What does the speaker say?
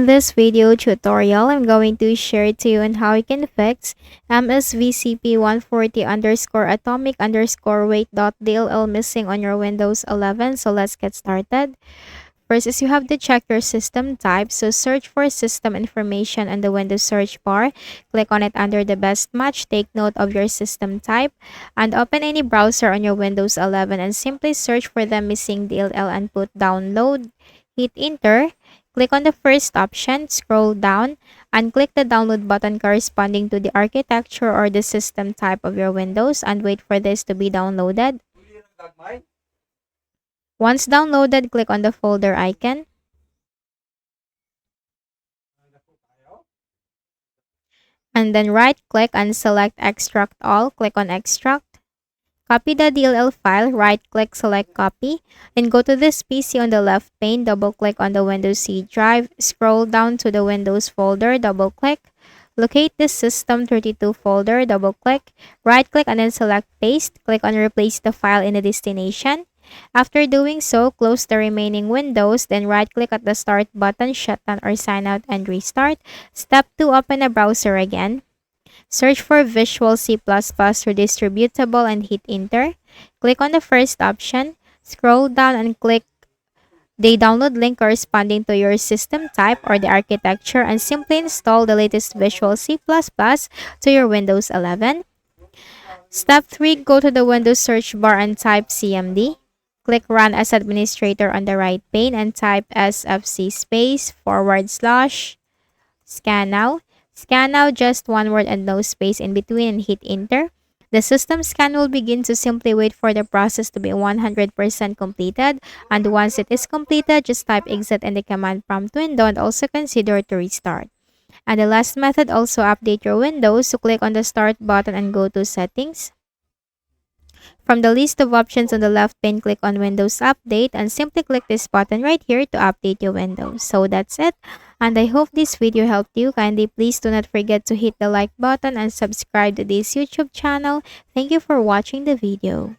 In this video tutorial, I'm going to share to you on how you can fix Msvcp140 underscore atomic underscore wait.dll missing on your Windows 11. So let's get started. First is you have to check your system type. So search for system information on the Windows search bar. Click on it under the best match. Take note of your system type and open any browser on your Windows 11 and simply search for the missing DLL and put download. Hit enter. Click on the first option, scroll down, and click the download button corresponding to the architecture or the system type of your Windows and wait for this to be downloaded. Once downloaded, click on the folder icon. And then right-click and select Extract All. Click on Extract. Copy the DLL file, right-click, select Copy. Then go to this PC on the left pane, double-click on the Windows C drive, scroll down to the Windows folder, double-click. Locate the System32 folder, double-click, right-click and then select Paste. Click on Replace the file in the destination. After doing so, close the remaining windows, then right-click at the Start button, shutdown or sign out and restart. Step 2, open a browser again. Search for Visual C++ redistributable and hit enter. Click on the first option. Scroll down and click the download link corresponding to your system type or the architecture and simply install the latest Visual C++ to your Windows 11. Step 3, go to the Windows search bar and type CMD. Click Run as Administrator on the right pane and type sfc/scan now. Scan now, just one word and no space in between, and hit enter. The system scan will begin, to simply wait for the process to be 100% completed. And once it is completed, just type exit in the command prompt window and also consider to restart. And the last method, also update your Windows. So click on the Start button and go to Settings. From the list of options on the left pane, click on Windows Update and simply click this button right here to update your Windows. So that's it. And I hope this video helped you. Kindly please do not forget to hit the like button and subscribe to this YouTube channel. Thank you for watching the video.